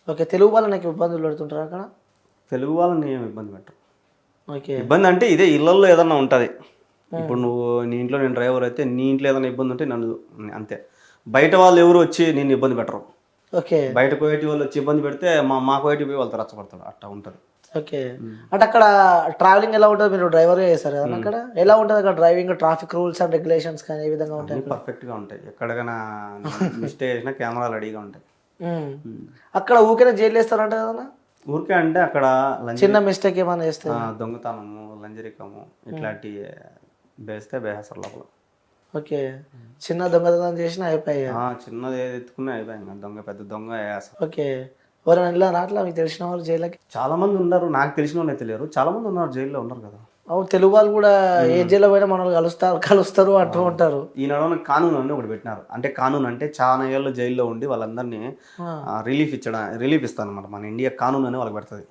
Okay. Telugu వాళ్ళు నాకు ఇబ్బందులు పెడుతుంటారు అక్కడ? తెలుగు వాళ్ళని ఏమి ఇబ్బంది పెట్టరు. ఓకే. ఇబ్బంది అంటే ఇదే ఇళ్ళల్లో ఏదన్నా ఉంటుంది. ఇప్పుడు నువ్వు నీ ఇంట్లో నేను డ్రైవర్ అయితే నీ ఇంట్లో ఏదైనా ఇబ్బంది ఉంటే నన్ను అంతే. బయట వాళ్ళు ఎవరు వచ్చి నిన్ను ఇబ్బంది పెట్టరు. ఓకే. బయట కోయటి వాళ్ళు వచ్చి ఇబ్బంది పెడితే మా కోయటి పోయి వాళ్ళతో రచ్చపడతాడు, అట్లా ఉంటుంది. ఓకే. అంటే అక్కడ ట్రావెలింగ్ ఎలా ఉంటుంది? మీరు డ్రైవర్గా చేస్తారు కదా అక్కడ, ఎలా ఉంటుంది అక్కడ driving, traffic rules and regulations కానీ ఏ విధంగా ఉంటాయి? పర్ఫెక్ట్గా ఉంటాయి. ఎక్కడికైనా మిస్టేక్ చేసినా కెమెరాలు రెడీగా ఉంటాయి. అక్కడ ఊరికే జైలు వేస్తారంట కదా? ఊరికే అంటే అక్కడ చిన్న మిస్టేక్ ఏమైనా చేస్తే దొంగతనము, లంజరికము ఇట్లాంటి వేస్తే బేహసరు లోపల. ఓకే. చిన్న దొంగతనం చేసినా అయిపోయాయి. చిన్నది ఏది ఎత్తుకున్నా అయిపోయింది. దొంగ పెద్ద దొంగ వేస్తారు. ఓకే. ఎవరైనా వెళ్ళారా అట్లా మీకు తెలిసిన వాళ్ళు జైలుకి? చాలా మంది ఉన్నారు, నాకు తెలిసిన వాళ్ళు తెలియరు, చాలా మంది ఉన్నారు జైల్లో ఉన్నారు కదా. అవును, తెలుగు వాళ్ళు కూడా ఏ జైల్లో పోయినా మనల్ని కలుస్తారు అంటూ ఉంటారు. ఈ నడవన కానూన్ అని ఒకటి పెట్టినారు. అంటే కానూన్ అంటే చాలా ఏళ్ళు జైల్లో ఉండి వాళ్ళందరినీ రిలీఫ్ ఇస్తాను అనమాట. మన ఇండియా కానూన్ అని వాళ్ళకి పెడుతుంది.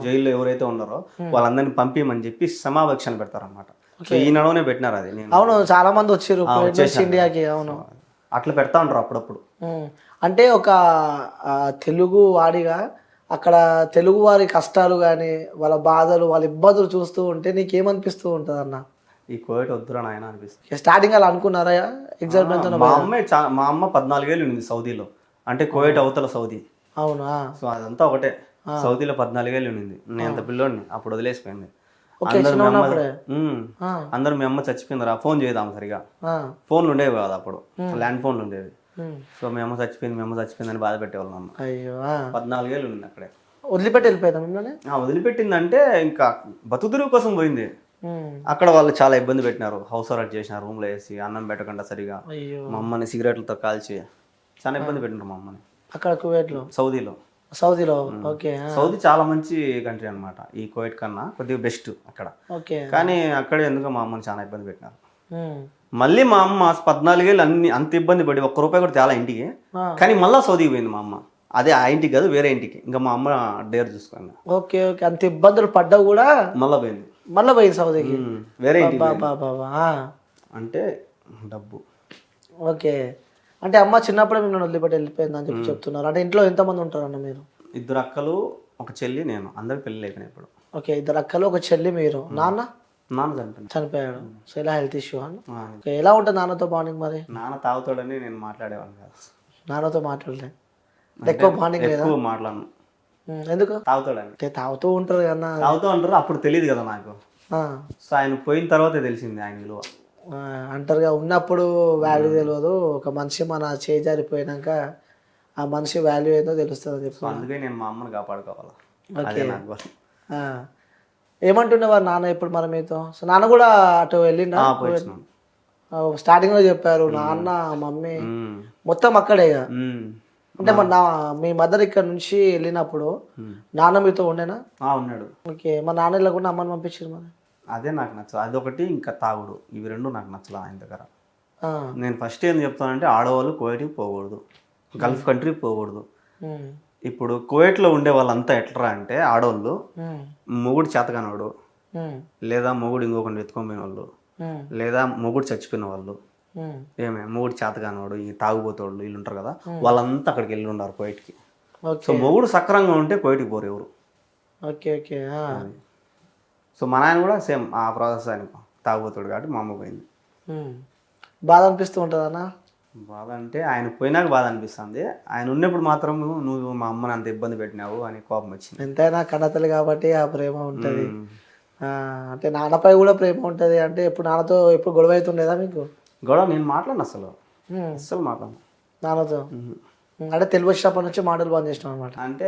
జైల్లో ఎవరైతే ఉన్నారో వాళ్ళందరినీ పంపిమని చెప్పి సమావేక్షాలు పెడతారు అనమాట. సో ఈ నడవనే పెట్టినారు అది. అవును, చాలా మంది వచ్చారు ఇండియాకి. అవును, అట్లా పెడతా ఉంటారు అప్పుడప్పుడు. అంటే ఒక తెలుగు వాడిగా అక్కడ తెలుగు వారి కష్టాలు కానీ వాళ్ళ బాధలు వాళ్ళ ఇబ్బందులు చూస్తూ ఉంటే నీకేమనిపిస్తూ ఉంటుంది అన్న? ఈ కోవిడ్ వద్దురా నాయన అనిపిస్తుంది. స్టార్టింగ్ అలా అనుకున్నారా? ఎగ్జామ్ మా అమ్మ 14 ఏళ్ళు ఉంది సౌదీలో. అంటే కోవిడ్ అవతల సౌదీ. అవునా? సో అదంతా ఒకటే. సౌదీలో 14 ఏళ్ళు ఉంది. నేను అంత పిల్లోడిని, అప్పుడు వదిలేసిపోయింది. అందరూ మీ అమ్మ చచ్చిపోయిందిరా, ఫోన్ చేద్దాం సరిగా. ఫోన్లు ఉండేవి కాదు అప్పుడు, ల్యాండ్ ఫోన్లు ఉండేవి. సో మీ అమ్మ చచ్చిపోయింది అని బాధ పెట్టేవాళ్ళు అమ్మ. అయ్యో, 14 ఏళ్ళు ఉంది అక్కడే. వదిలిపెట్టి వెళ్ళిపోయిందా? వదిలిపెట్టిందంటే ఇంకా బతుకుదురు కోసం పోయింది. అక్కడ వాళ్ళు చాలా ఇబ్బంది పెట్టినారు. హౌస్ అరెస్ట్ చేసినారు, రూమ్ లో వేసి అన్నం పెట్టకుండా సరిగా. మా అమ్మని సిగరెట్లతో కాల్చి చాలా ఇబ్బంది పెట్టినారు మా అమ్మని. అక్కడ కువైట్ లో, సౌదీలో. ఓకే. సౌదీ చాలా మంచి కంట్రీ అనమాట. ఈ కువైట్ కన్నా కొద్దిగా బెస్ట్ అక్కడ. కానీ అక్కడే ఎందుకో మా అమ్మని చాలా ఇబ్బంది పెట్టినారు. మళ్ళీ మా అమ్మ 14 ఏళ్ళు అంత ఇబ్బంది పడి ₹1 కూడా తేలా ఇంటికి. కానీ మళ్ళీ సౌదీకి పోయింది మా అమ్మ. అదే ఆ ఇంటికి కాదు, వేరే ఇంటికి. ఇంకా మా అమ్మ డేర్ చూసుకోండి. ఓకే. అంత ఇబ్బందులు పడ్డా కూడా మళ్ళీ పోయింది సౌదీకి, వేరే ఇంటికి. అంటే డబ్బు. ఓకే. అంటే అమ్మ చిన్నప్పుడే మిమ్మల్ని వదిలిపెట్టి వెళ్ళిపోయింది అని చెప్తున్నారు. అంటే ఇంట్లో ఎంతమంది ఉంటారు అన్న మీరు? 2 అక్కలు, ఒక చెల్లి, నేను. అందరికి పెళ్లి అయిపోయినాయి ఇప్పుడు. ఓకే. 2 అక్కలు, ఒక చెల్లి, మీరు. నాన్న చనిపోయాడు. సో ఇలా హెల్త్ ఇష్యూ అన్న. ఎలా ఉంటుంది నాన్నతో బాండింగ్ మరి? నాన్న తాగుతాడని నేను మాట్లాడేవాడిని కాదు. నాన్నతో మాట్లాడలే? ఎక్కువ బాండింగ్ లేదా? ఎక్కువ మాట్లాడను. ఎందుకు? తాగుతాడని. అంటే తాగుతూ ఉంటారు కదా. తాగుతూ ఉంటారు, అప్పుడు తెలియదు కదా నాకు. సో ఆయన పోయిన తర్వాతే తెలిసింది ఆయన విలువ. అంటారుగా, ఉన్నప్పుడు వాల్యూ తెలియదు, ఒక మనిషి మన చేజారిపోయినాక ఆ మనిషి వాల్యూ ఏదో తెలుస్తుంది అని చెప్పి. అందుకే నేను మా అమ్మని కాపాడుకోవాలి. ఏమంటుండేవారు నాన్న ఇప్పుడు మరి మీతో? సో నాన్న కూడా అటు వెళ్ళిండా? స్టార్టింగ్ లో చెప్పారు నాన్న మమ్మీ మొత్తం అక్కడే. అంటే మీ మదర్ ఇక్కడ నుంచి వెళ్ళినప్పుడు నాన్న మీతో ఉండేనా? ఉన్నాడు. ఓకే. మా నాన్న వెళ్ళకుండా అమ్మని పంపించారు మరి? అదే నాకు నచ్చదు. అదొకటి, ఇంకా తాగుడు, ఇవి రెండు నాకు నచ్చలేదు ఆయన దగ్గర. నేను ఫస్ట్ ఏం చెప్తానంటే ఆడవాళ్ళు కువైట్కి పోకూడదు, గల్ఫ్ కంట్రీకి పోకూడదు. ఇప్పుడు కువైట్లో ఉండే వాళ్ళంతా ఎట్లా అంటే ఆడవాళ్ళు మొగుడు చేతకానవాడు, లేదా మొగుడు ఇంకొకటి ఎత్తుకొని పోయిన వాళ్ళు, లేదా మొగుడు చచ్చిపోయిన వాళ్ళు, మొగుడు చేతకానవాడు, ఈ తాగుబోతోళ్ళు వీళ్ళు ఉంటారు కదా, వాళ్ళంతా అక్కడికి వెళ్ళి ఉన్నారు కువైట్కి. సో మొగుడు సక్రంగా ఉంటే కువైట్కి పోరు ఎవరు. ఓకే. ఓకే. సో మా నాయన కూడా సేమ్ ఆ ప్రాసెస్. ఆయన తాగుబోతాడు కాబట్టి మా అమ్మ పోయింది. బాధ అనిపిస్తూ ఉంటుంది అన్న? బాధ అంటే ఆయన పోయినాక బాధ అనిపిస్తుంది. ఆయన ఉన్నప్పుడు మాత్రం నువ్వు మా అమ్మని అంత ఇబ్బంది పెట్టినావు అని కోపం వచ్చింది. ఎంతైనా కన్నతల్లి కాబట్టి ఆ ప్రేమ ఉంటుంది. అంటే నాన్నపై కూడా ప్రేమ ఉంటుంది. అంటే ఎప్పుడు నాన్నతో ఎప్పుడు గొడవ అవుతుండేదా మీకు? గొడవ నేను మాట్లాడను, అసలు మాట్లాడను నాన్నతో. అంటే తెలుగు వచ్చినప్పటి నుంచి మాటలు బంద్ చేసినాం అనమాట. అంటే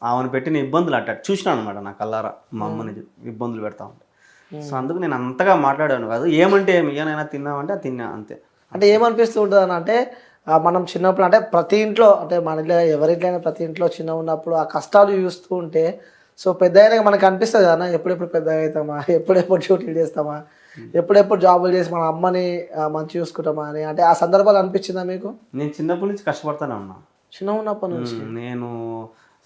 ఆమెను పెట్టిన ఇబ్బందులు అట్ట చూసినాను అనమాట నా కల్లారా. మా అమ్మని ఇబ్బందులు పెడతా ఉంటా. సో అందుకు నేను అంతగా మాట్లాడాను కాదు. ఏమంటే ఏమైనా తిన్నామంటే తిన్నా అంతే. అంటే ఏమనిపిస్తూ ఉంటుంది అని అంటే మనం చిన్నప్పుడు అంటే ప్రతి ఇంట్లో, అంటే మన ఇంట్లో ఎవరింట్లైనా ప్రతి ఇంట్లో చిన్న ఉన్నప్పుడు ఆ కష్టాలు చూస్తూ ఉంటే, సో పెద్ద అయినాక మనకు అనిపిస్తుంది కదా ఎప్పుడెప్పుడు పెద్దగా అవుతామా, ఎప్పుడెప్పుడు డ్యూటీలు చేస్తామా, ఎప్పుడెప్పుడు జాబులు చేసి మన అమ్మని మంచి చూసుకుంటామా అని. అంటే ఆ సందర్భాలు అనిపించిందా మీకు? నేను చిన్నప్పటి నుంచి కష్టపడతానే ఉన్నా. చిన్న ఉన్నప్పటి నుంచి నేను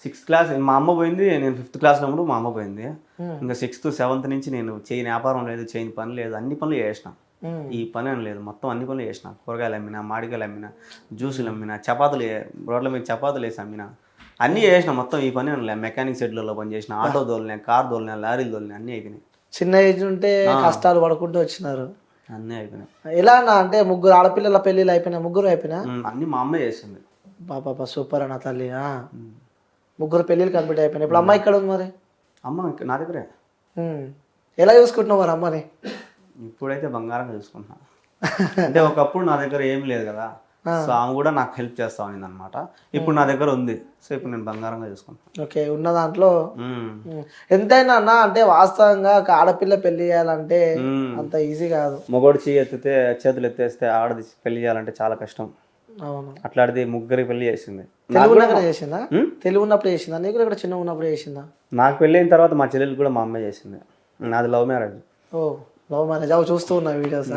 6th క్లాస్ మా అమ్మ పోయింది, నేను 5th క్లాస్ ఉన్నప్పుడు మా అమ్మ పోయింది. ఇంకా 6th 7th నుంచి నేను చేయని వ్యాపారం లేదు, చేయని పని లేదు, అన్ని పనులు చేసిన. ఈ పని అని లేదు, మొత్తం అన్ని పనులు చేసిన. కూరగాయలు అమ్మినా, మామిడికాయలు అమ్మినా, జ్యూసులు అమ్మినా, రోడ్ల మీద చపాతీలు వేసి అమ్మినా, అన్నీ చేసిన. మొత్తం ఈ పని అని లేదు. మెకానిక్ షెడ్లలో పని చేసిన, ఆటో దోలినా, కార్ దోలినా, లారీలు దోలినా, అన్నీ అయిపోయినాయి. చిన్న ఏజ్ ఉంటే కష్టాలు పడుకుంటూ వచ్చినారు. అన్నీ అయిపోయినాయి. ఎలా అన్న అంటే ముగ్గురు ఆడపిల్లల పెళ్ళిళ్ళు అయిపోయినా, ముగ్గురు అయిపోయినా? అన్నీ మా అమ్మే చేసింది. పాప సూపర్ అన్న తల్లి. ముగ్గురు పెళ్ళిళ్ళు కంప్లీట్ అయిపోయినాయి. ఇప్పుడు అమ్మ ఇక్కడ ఉంది మరి? అమ్మ నా దగ్గరే. ఎలా చూసుకుంటున్నావు మరి అమ్మని? ఇప్పుడైతే బంగారంగా చూసుకుంటున్నా. అంటే ఒకప్పుడు నా దగ్గర ఏం లేదు కదా, సో ఆమె కూడా నాకు హెల్ప్ చేస్తా ఉంది అనమాట. ఇప్పుడు నా దగ్గర ఉంది, సో ఇప్పుడు నేను బంగారంగా చూసుకుంటాను. ఓకే, ఉన్న దాంట్లో ఎంతైనా అన్న అంటే వాస్తవంగా ఒక ఆడపిల్ల పెళ్లి చేయాలంటే అంత ఈజీ కాదు. మగోడు చేతులు ఎత్తేస్తే ఆడది పెళ్లి చేయాలంటే చాలా కష్టం. అవును. అట్లాంటిది ముగ్గురి పెళ్లి చేసింది. తెలుగున్నప్పుడు చేసిందా? తెలుగు ఉన్నప్పుడు చేసిందా? నీకు ఇక్కడ చిన్న ఉన్నప్పుడు చేసిందా? నాకు పెళ్ళి అయిన తర్వాత మా చెల్లెలు కూడా మా అమ్మాయి చేసింది. నాది లవ్ మ్యారేజ్. ఓ, లవ్ మ్యారేజ్. అవి చూస్తూ ఉన్నా వీడియోస్.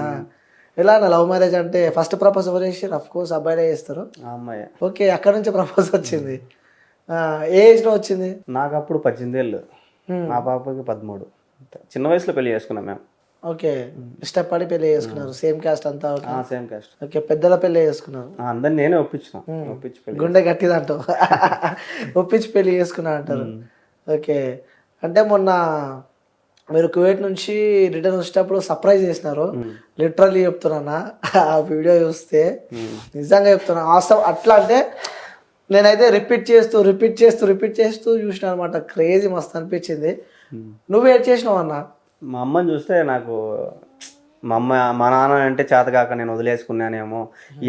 ఎలా అన్న లవ్ మ్యారేజ్ అంటే ఫస్ట్ ప్రపోజ్ ఎవరు చేసారు? అఫ్ కోర్స్ అబ్బాయిలే చేస్తారు. అమ్మాయి. ఓకే, అక్కడ నుంచి ప్రపోజ్ వచ్చింది. ఏ ఏజ్ లో వచ్చింది? నాకు అప్పుడు 18 ఏళ్ళు, మా పాపకి 13. చిన్న వయసులో పెళ్లి చేసుకున్నాం మేము. ఓకే, ఇష్టపడి పెళ్లి చేసుకున్నారు. సేమ్ కాస్ట్ అంతా? Same cost. ఓకే, పెద్దల పెళ్లి చేసుకున్నారు. అందరిని నేనే ఒప్పించిన. గుండె గట్టిదంటావు. ఒప్పించి పెళ్లి చేసుకున్నా అంటారు. ఓకే, అంటే మొన్న మీరు కువైట్ నుంచి రిటర్న్ వచ్చేటప్పుడు సర్ప్రైజ్ చేసినారు. లిటరల్లీ చెప్తున్నా, ఆ వీడియో చూస్తే నిజంగా చెప్తున్నా వాస్తవం. అట్లా అంటే నేనైతే రిపీట్ చేస్తూ చూసిన అనమాట. క్రేజీ మస్తు అనిపించింది. నువ్వు ఏడ్ చేసినావు అన్న? మా అమ్మని చూస్తే నాకు మా నాన్న అంటే చేతకాక నేను వదిలేసుకున్నానేమో,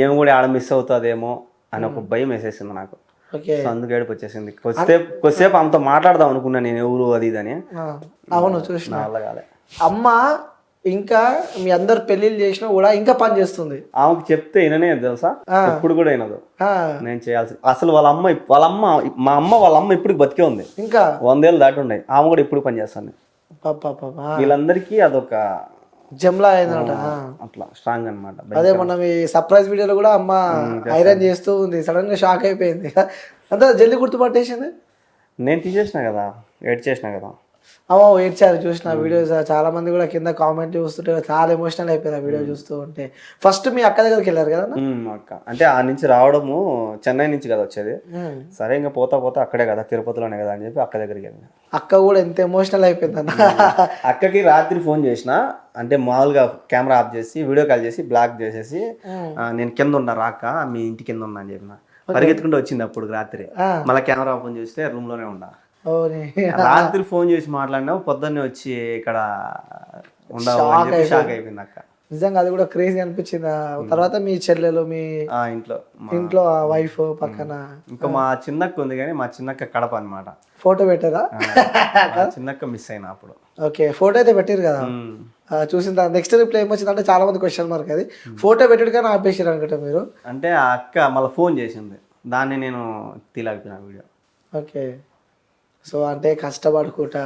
ఏమి కూడా ఆడ మిస్ అవుతుందేమో అని ఒక భయం వేసేసింది నాకు. సో అందుకు ఏడుపు వచ్చేసింది. కొద్దిసేపు ఆమెతో మాట్లాడదాం అనుకున్నా నేను, ఎవరు అది ఇది అని. అవును, చూసిన. అలా కాలే. అమ్మ ఇంకా మీ అందరు పెళ్లిళ్ళు చేసినా కూడా ఇంకా పని చేస్తుంది. ఆమెకు చెప్తే విననే తెలుసా, ఎప్పుడు కూడా వినదు. నేను చేయాల్సి అసలు వాళ్ళ అమ్మ ఇప్పుడు బతికే ఉంది. ఇంకా 100 ఏళ్ళు దాటి ఉన్నాయి. ఆమె కూడా ఇప్పుడు పని చేస్తాను. వీళ్ళందరికీ అదొక జమ్లా అయిందన్నమాట. అట్లా స్ట్రాంగ్ అనమాట. అదే మొన్న మీ సర్ప్రైజ్ వీడియోలో కూడా అమ్మ ఐరన్ చేస్తూ ఉంది. సడన్ గా షాక్ అయిపోయింది. అంతా జల్దీ గుర్తుపట్టేసింది. నేను తీసేసిన కదా, ఎడిట్ చేసిన కదా. అమ్మో ఏడ్చారు, చూసిన వీడియోస్. చాలా మంది కూడా కింద కామెంట్ చూస్తుంటే చాలా ఎమోషనల్ అయిపోయారు ఆ వీడియో చూస్తూ ఉంటే. ఫస్ట్ మీ అక్క దగ్గరికి వెళ్ళారు కదా? అక్క అంటే ఆ నుంచి రావడము చెన్నై నుంచి కదా వచ్చేది. సరే ఇంకా పోతా అక్కడే కదా, తిరుపతిలోనే కదా అని చెప్పి అక్క దగ్గరికి వెళ్ళిన. అక్క కూడా ఎంత ఎమోషనల్ అయిపోయిందన్న. అక్కకి రాత్రి ఫోన్ చేసిన, అంటే మామూలుగా కెమెరా ఆఫ్ చేసి వీడియో కాల్ చేసి బ్లాక్ చేసేసి, నేను కింద ఉన్నా రాక, మీ ఇంటి కింద ఉన్నా అని చెప్పిన. పరిగెత్తుకుంటూ వచ్చింది అప్పుడు రాత్రి. మళ్ళీ కెమెరా ఓపెన్ చేస్తే రూమ్ లోనే ఉన్నా. రాత్రి ఫోన్ చేసి మాట్లాడినా, పొద్దున్నే వచ్చి ఇక్కడ ఉండవు అని చెప్పి షాక్ అయిపోయింది అక్క. నిజంగా అది కూడా క్రేజీ అనిపించింది. తర్వాత మీ చెల్లెలు, మీ ఇంట్లో వైఫ్ పక్కన. ఇంకా మా చిన్నక్క ఉంది, కానీ మా చిన్నక్క కడప అనమాట. ఫోటో పెట్టారా? చిన్నక్క మిస్ అయినా అప్పుడు. ఓకే, ఫోటో అయితే పెట్టారు కదా, చూసిన నెక్స్ట్ రిప్లై ఏమొచ్చింది అంటే చాలా మంది క్వశ్చన్ మార్క్. అది ఫోటో పెట్టాడు కానీ ఆపేసారు అనుకుంటా మీరు. అంటే ఆ అక్క మళ్ళీ ఫోన్ చేసింది, దాన్ని నేను తీలాగిపోయిన వీడియో. ఓకే, సో అంటే కష్టపడుకుంటా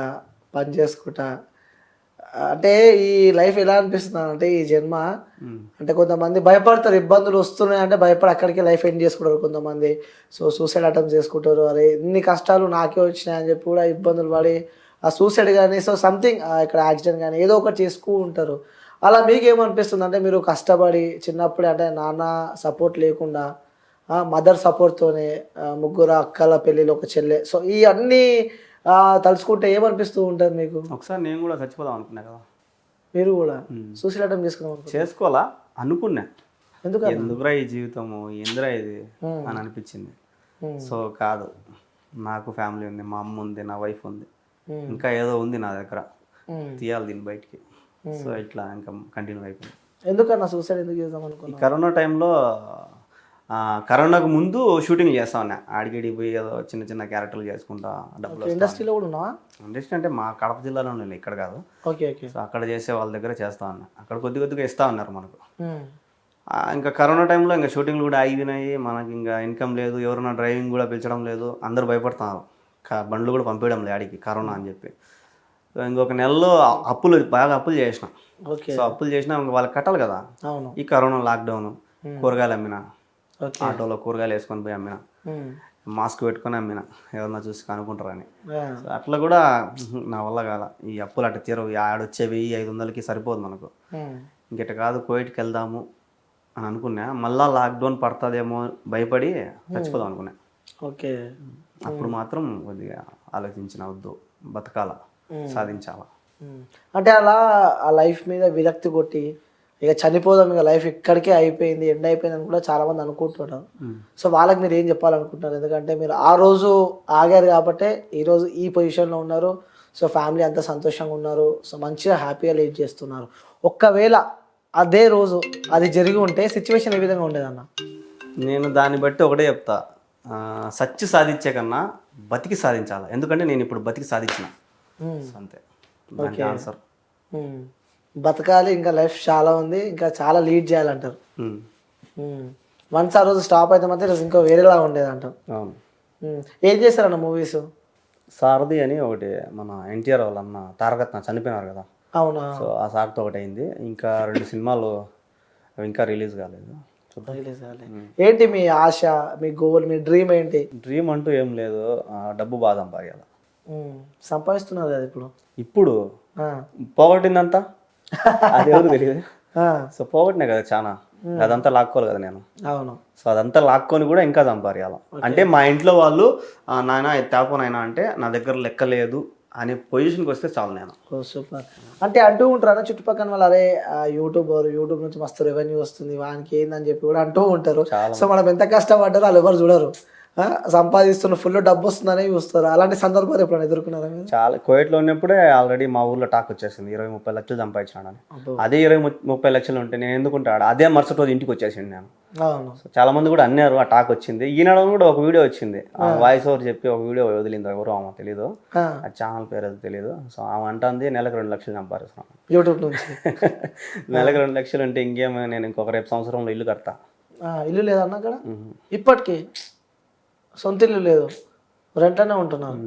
పని చేసుకుంటా అంటే ఈ లైఫ్ ఎలా అనిపిస్తుంది అంటే ఈ జన్మ అంటే కొంతమంది భయపడతారు, ఇబ్బందులు వస్తున్నాయి అంటే భయపడి అక్కడికి లైఫ్ ఎండ్ చేసుకుంటారు కొంతమంది. సో సూసైడ్ అటెంప్ట్ చేసుకుంటారు. అరే ఇన్ని కష్టాలు నాకే వచ్చినాయి అని చెప్పి కూడా ఇబ్బందులు పడి ఆ సూసైడ్ కానీ, సో సంథింగ్ ఇక్కడ యాక్సిడెంట్ కానీ ఏదో ఒకటి చేసుకుంటూ ఉంటారు. అలా మీకేమనిపిస్తుంది అంటే మీరు కష్టపడి చిన్నప్పుడే అంటే నాన్న సపోర్ట్ లేకుండా మదర్ సపోర్ట్తోనే ముగ్గురు అక్కల పెళ్ళిలో ఒక చెల్లె, సో ఈ అన్నీ తలుచుకుంటే ఏమనిపిస్తూ ఉంటుంది మీకు? ఒకసారి నేను కూడా చచ్చిపోదాం అనుకున్నా కదా. మీరు కూడా సూసైడ్ అటెంప్ట్ చేసుకోవాలా అనుకున్నా. ఎందుకురా ఈ జీవితము, ఎందురా ఇది అని అనిపించింది. సో కాదు, నాకు ఫ్యామిలీ ఉంది, మా అమ్మ ఉంది, నా వైఫ్ ఉంది, ఇంకా ఏదో ఉంది నా దగ్గర, తీయాలి దీన్ని బయటికి. సో ఇట్లా ఇంకా కంటిన్యూ అయిపోయింది. ఎందుకన్నా సూసైడ్ ఎందుకు చేద్దాం అనుకున్నా? కరోనా టైంలో, కరోనాకు ముందు షూటింగ్ చేస్తా ఉన్నా, ఆడిగిడి పోయి ఏదో చిన్న చిన్న క్యారెక్టర్లు చేసుకుంటా. డబ్బులు ఇండస్ట్రీలో కూడా ఉన్నావా? ఇండస్ట్రీ అంటే మా కడప జిల్లాలో ఉన్నాయి, ఇక్కడ కాదు. Okay okay. సో అక్కడ చేసే వాళ్ళ దగ్గర చేస్తా ఉన్నా. అక్కడ కొద్దిగా ఇస్తా ఉన్నారు మనకు. ఇంకా కరోనా టైంలో ఇంకా షూటింగ్లు కూడా ఆగినాయి, మనకి ఇంకా ఇన్కమ్ లేదు, ఎవరైనా డ్రైవింగ్ కూడా పిలిచడం లేదు, అందరూ భయపడుతున్నారు, బండ్లు కూడా పంపించడం లేదు ఆడికి కరోనా అని చెప్పి. సో ఇంకొక నెలలో బాగా అప్పులు చేసిన. సో అప్పులు చేసినా ఇంకా వాళ్ళకి కట్టాలి కదా. ఈ కరోనా లాక్డౌన్, కూరగాయలు అమ్మినా, ఆటోలో కూరగాయలు వేసుకొని పోయి అమ్మినా, మాస్క్ పెట్టుకొని అమ్మినా, ఎవరన్నా చూసి కనుక్కుంటారని. అట్లా కూడా నా వల్ల కాల. ఈ అప్పులు అట్లా తీరవు, ఆడొచ్చే 1500కి సరిపోదు మనకు. ఇంకెట కాదు కువైట్కి వెళ్దాము అని అనుకున్నా. మళ్ళా లాక్డౌన్ పడుతుందేమో భయపడి చచ్చిపోదాం అనుకున్నా. ఓకే. అప్పుడు మాత్రం కొద్దిగా ఆలోచించిన, వద్దు బతకాల, సాధించాలా. అంటే అలా ఆ లైఫ్ మీద విరక్తి కొట్టి ఇక చనిపోదాం, ఇక లైఫ్ ఇక్కడికే అయిపోయింది, ఎండ్ అయిపోయింది అని కూడా చాలా మంది అనుకుంటున్నారు. సో వాళ్ళకి మీరు ఏం చెప్పాలనుకుంటున్నారు? ఎందుకంటే మీరు ఆ రోజు ఆగారు కాబట్టే ఈరోజు ఈ పొజిషన్లో ఉన్నారు. సో ఫ్యామిలీ అంతా సంతోషంగా ఉన్నారు. సో మంచిగా హ్యాపీగా లీడ్ చేస్తున్నారు. ఒక్కవేళ అదే రోజు అది జరిగి ఉంటే సిచ్యువేషన్ ఏ విధంగా ఉండేదన్న? నేను దాన్ని బట్టి ఒకటే చెప్తా, సచ్చి సాధించే కన్నా బతికి సాధించాలి. ఎందుకంటే నేను ఇప్పుడు బతికి సాధించిన, అంతే దానికి ఆన్సర్. బతకాలి, ఇంకా లైఫ్ చాలా ఉంది, ఇంకా చాలా లీడ్ చేయాలంటారు. వన్స్ ఆ రోజు స్టాప్ అయితే మాత్రం ఈరోజు ఇంకా వేరేలా ఉండేది అంటారు. అవును. ఏం చేస్తారన్న మూవీస్? సారథి అని ఒకటి, మన ఎన్టీఆర్ వాళ్ళ అన్న తారకరత్న చనిపోయినారు కదా, అవునా? సో ఆ సార్తో ఒకటి అయింది. ఇంకా 2 సినిమాలు అవి ఇంకా రిలీజ్ కాలేదు. రిలీజ్ కాలేదు. ఏంటి మీ ఆశ, మీ గోల్, మీ డ్రీమ్ ఏంటి? డ్రీమ్ అంటూ ఏం లేదు, డబ్బు బాగా సంపాదించాలి. సంపాదిస్తున్నారు కదా ఇప్పుడు. ఇప్పుడు పోగొట్టిందంతా అది ఎవరు తెలియదు. సో పోగొట్టినా కదా చాలా, అదంతా లాక్కోవాలి కదా నేను. అవును. సో అదంతా లాక్కొని కూడా ఇంకా సంపాదించాలి. అంటే మా ఇంట్లో వాళ్ళు నాయన తేపోనైనా అంటే నా దగ్గర లెక్క లేదు అనే పొజిషన్కి వస్తే చాలు నేను. ఓ సూపర్. అంటే అంటూ ఉంటారు చుట్టుపక్కల వాళ్ళు, అరే యూట్యూబ్ నుంచి మస్తు రెవెన్యూ వస్తుంది వానికి ఏందని చెప్పి కూడా అంటూ ఉంటారు. సో మనం ఎంత కష్టపడ్డారో వాళ్ళు ఎవరు చూడరు, సంపాదిస్తున్న ఫుల్ డబ్బు వస్తుందని చూస్తారు. అలాంటి సందర్భాలు ఎప్పుడైనా ఎదుర్కొన్నారా? చాలా కువైట్లో ఉన్నప్పుడే ఆల్రెడీ మా ఊర్లో టాక్ వచ్చేసింది 20-30 లక్షలు సంపాదించాడని. అదే 20-30 లక్షలు ఉంటే నేను ఎందుకుంటాడు, అదే మరుసటి రోజు ఇంటికి వచ్చేసింది నేను. చాలా మంది కూడా అన్నారు, ఆ టాక్ వచ్చింది. ఈనాడు కూడా ఒక వీడియో వచ్చింది, వాయిస్ ఓవర్ చెప్పి ఒక వీడియో వదిలింది, ఎవరు ఆమె తెలీదు, ఆ ఛానల్ పేరు అది తెలీదు. సో ఆమె అంటుంది నెలకు 2 లక్షలు సంపాదిస్తున్నాను యూట్యూబ్ నుంచి. నెలకు 2 లక్షలు అంటే ఇంకేమో, నేను ఇంకొక రేపు సంవత్సరంలో ఇల్లు కడతా. ఇల్లు లేదన్న అక్కడ ఇప్పటికీ? సొంత ఇల్లు లేదు, రెంట్లోనే ఉంటున్నాను.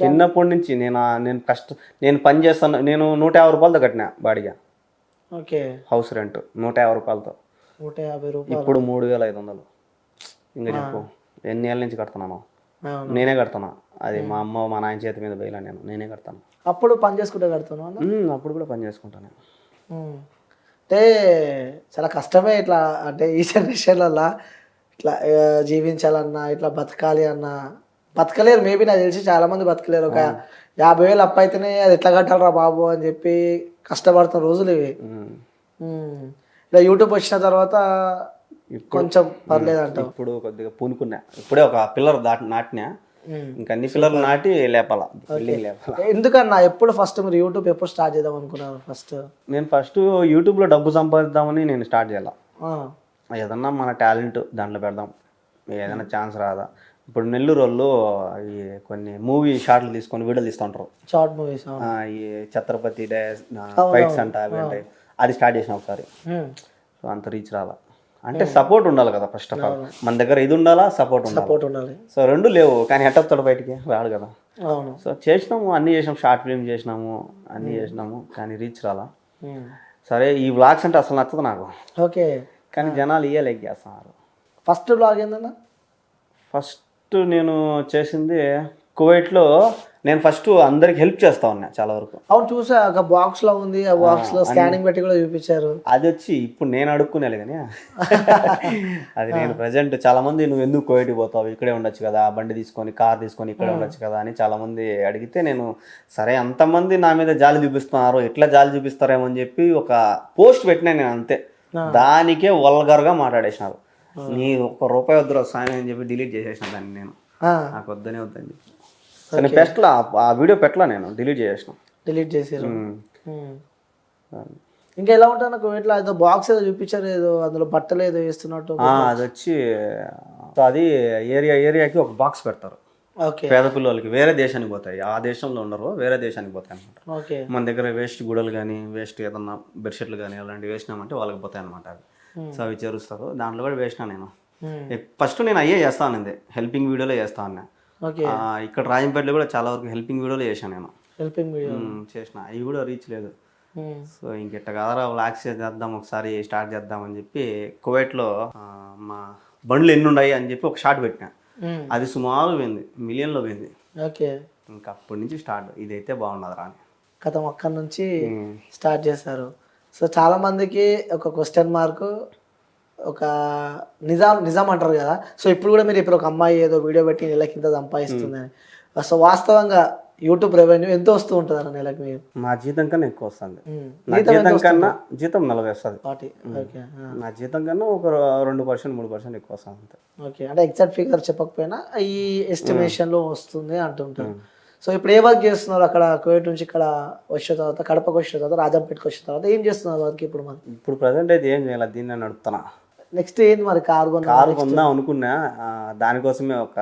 చిన్నప్పటి నుంచి నేను పని చేస్తాను. నేను 150 రూపాయలతో కట్టినా బాడిగా. ఓకే. హౌస్ రెంట్ 150 రూపాయలతో. 150 రూపాయలు ఇప్పుడు 3500. ఇంకా చెప్పు ఎన్ని ఏళ్ళ నుంచి కడుతున్నాను? నేనే కడతాను. అది మా అమ్మ మా నాయన చేతి మీద బయలు, నేనే కడతాను. అప్పుడు పని చేసుకుంటే కడుతున్నాను. అప్పుడు కూడా పని చేసుకుంటాను. అంటే చాలా కష్టమే ఇట్లా, అంటే ఈ జనరేషన్లలో ఇట్లా జీవించాలన్నా, ఇట్లా బతకాలి అన్నా బతకలేరు. మేబీ నాకు తెలిసి చాలా మంది బతకలేరు. ఒక 50,000 అప్పు అయితేనే అది ఎట్లా కట్టాలరా బాబు అని చెప్పి కష్టపడుతున్న రోజులు ఇవి. ఇలా యూట్యూబ్ వచ్చిన తర్వాత కొంచెం పర్లేదు అంట. ఇప్పుడు కొద్దిగా పూనుకున్నా, ఇప్పుడే ఒక పిల్లర్ నాటినా, ఇంకా అన్ని పిల్లర్లు నాటి లేపాల. ఎందుకన్నా ఎప్పుడు ఫస్ట్ మీరు యూట్యూబ్ ఎప్పుడు స్టార్ట్ చేద్దాం అనుకున్నారు? నేను ఫస్ట్ యూట్యూబ్లో డబ్బు సంపాదిద్దామని నేను స్టార్ట్ చేయాల. ఏదన్నా మన టాలెంట్ దాంట్లో పెడదాం, ఏదైనా ఛాన్స్ రాదా. ఇప్పుడు నెల్లూరు వాళ్ళు ఈ కొన్ని మూవీ షార్ట్లు తీసుకొని వీడియోలు తీస్తూ ఉంటారు, షార్ట్ మూవీస్. ఈ ఛత్రపతి ఫైట్స్ అంట అవి అంటే, అది స్టార్ట్ చేసిన ఒకసారి. సో అంత రీచ్ రాలా. అంటే సపోర్ట్ ఉండాలి కదా ఫస్ట్ ఆఫ్ ఆల్, మన దగ్గర ఇది ఉండాలా, సపోర్ట్ ఉండాలి. సో 2 లేవు, కానీ ఎట్టొస్తాడు బయటికి రాడు కదా. సో చేసినాము, అన్నీ చేసినాము, షార్ట్ ఫిల్మ్ చేసినాము, అన్నీ చేసినాము, కానీ రీచ్ రాలా. సరే ఈ వ్లాగ్స్ అంటే అసలు నచ్చదు నాకు. ఓకే. కానీ జనాలు లైక్ చేస్తున్నారు. ఫస్ట్ బ్లాగ్ ఏందన్నా? ఫస్ట్ నేను చేసింది కువైట్లో, నేను ఫస్ట్ అందరికి హెల్ప్ చేస్తా ఉన్నా చాలా వరకు. అవును చూసా, ఒక బాక్స్ లో ఉంది, ఆ బాక్స్ లో స్కానింగ్ పెట్టి కూడా చూపించారు. అది వచ్చి ఇప్పుడు నేను అడుక్కునేలే కానీ అది నేను ప్రజెంట్ చాలా మంది, నువ్వు ఎందుకు కువైట్కి పోతావు, ఇక్కడే ఉండొచ్చు కదా, బండి తీసుకొని కార్ తీసుకొని ఇక్కడే ఉండొచ్చు కదా అని చాలా మంది అడిగితే, నేను సరే అంతమంది నా మీద జాలి చూపిస్తున్నారు, ఎట్లా జాలి చూపిస్తారేమో అని చెప్పి ఒక పోస్ట్ పెట్టినా నేను, అంతే. దానికే వల్గర్గా మాట్లాడేసినారు, నీ ₹1 వద్దురా సాయం అని చెప్పి డిలీట్ చేసేసిన దాన్ని నేను. నాకు వద్దనే వద్దని చెప్పి నేను పెట్టలా, ఆ వీడియో పెట్టలా, నేను డిలీట్ చేసాను. ఇంకా ఎలా ఉంటాను నాకు ఇట్లా ఏదో బాక్స్ ఏదో చూపించారు, ఏదో అందులో బట్టలు ఏదో వేస్తున్నట్టు. అది వచ్చి అది ఏరియాకి ఒక బాక్స్ పెడతారు. ఓకే. పేద పిల్లలకి వేరే దేశానికి పోతాయి, ఆ దేశంలో ఉండరు, వేరే దేశానికి పోతాయి అనమాట. మన దగ్గర వేస్ట్ గుడలు కానీ, వేస్ట్ ఏదన్నా బెడ్షీట్లు కానీ అలాంటివి వేసినామంటే వాళ్ళకి పోతాయి అనమాట అవి. సో అవి చేరుస్తారు, దాంట్లో కూడా వేసినా నేను. ఫస్ట్ నేను అయ్యే చేస్తాను, హెల్పింగ్ వీడియోలో చేస్తా ఉన్నా. ఇక్కడ రాజంపేటలో కూడా చాలా వరకు హెల్పింగ్ వీడియోలో చేశాను నేను. చేసిన అవి కూడా రీచ్ లేదు. సో ఇంకెట్ట కాదరా వ్లాగ్స్ చేద్దాం, ఒకసారి స్టార్ట్ చేద్దాం అని చెప్పి కువైట్లో మా బండ్లు ఎన్ని ఉన్నాయి అని చెప్పి ఒక షార్ట్ పెట్టినా. అది సుమారు పోయింది, మిలియన్లో పోయింది. ఓకే. ఇంకా అప్పటి నుంచి స్టార్ట్, ఇదైతే బాగున్నది రా అని. కథ అక్కడి నుంచి స్టార్ట్ చేశారు. సో చాలా మందికి ఒక క్వశ్చన్ మార్క్, ఒక నిజాం అంటారు కదా. సో ఇప్పుడు కూడా మీరు ఇప్పుడు ఒక అమ్మాయి ఏదో వీడియో పెట్టి నెలకి ఇంత సంపాదిస్తుందని, సో వాస్తవంగా యూట్యూబ్ రెవెన్యూ ఎంత వస్తూ ఉంటుంది అన్న నెలకి మీరు? నా జీతం కన్నా ఎక్కువ వస్తుంది. నా జీతం కన్నా జీతం 40 వస్తుంది. 40. ఓకే. నా జీతం కన్నా ఒక 2% 3% ఎక్కువ వస్తుంది అంతే. ఓకే, అంటే ఎగ్జాక్ట్ ఫిగర్ చెప్పకపోయినా ఈ ఎస్టిమేషన్లో వస్తుంది అంటుంటారు. సో ఇప్పుడు ఏ వర్క్ చేస్తున్నారు అక్కడ? కువైట్ నుంచి ఇక్కడ వచ్చిన తర్వాత, కడపకు వచ్చిన తర్వాత, రాజంపేటకు వచ్చిన తర్వాత ఏం చేస్తున్నారు వర్క్ ఇప్పుడు మరి? ఇప్పుడు ప్రజెంట్ అయితే ఏం చేయాలి, దీన్ని నడుపుతున్నా. నెక్స్ట్ ఏంది మరి? కారు కొందాం అనుకున్నా, దానికోసమే ఒక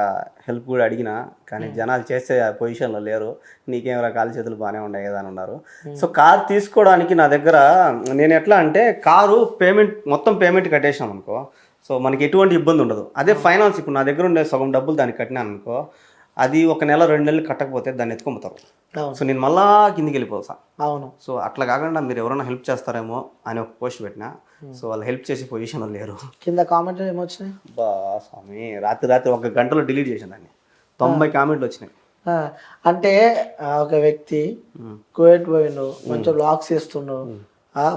హెల్ప్ కూడా అడిగినా, కానీ జనాలు చేసే పొజిషన్లో లేరు. నీకేం కాలు చేతులు బాగానే ఉన్నాయి కదా అని ఉన్నారు. సో కారు తీసుకోవడానికి నా దగ్గర నేను ఎట్లా అంటే, కారు మొత్తం పేమెంట్ కట్టేసాం అనుకో, సో మనకి ఎటువంటి ఇబ్బంది ఉండదు. అదే ఫైనాన్స్ ఇప్పుడు నా దగ్గర ఉండే సగం డబ్బులు దానికి కట్టినాను అనుకో, అది 1 నెల 2 నెలలు కట్టకపోతే దాన్ని ఎత్తుకొమ్ముతారు. సో నేను మళ్ళా కిందికి వెళ్ళిపోతా. అవును. సో అట్లా కాకుండా మీరు ఎవరైనా హెల్ప్ చేస్తారేమో అని ఒక పోస్ట్ పెట్టినా, సో వాళ్ళు హెల్ప్ చేసే పొజిషన్లో లేరు. కింద కామెంట్ ఏమొచ్చినాయి? బా స్వామి, రాత్రి 1 గంటలో డిలీట్ చేసాను దాన్ని. 90 కామెంట్లు వచ్చినాయి. అంటే ఒక వ్యక్తి కువైట్ పోయిండు, మంచిగా బ్లాగ్స్ చేస్తుండు,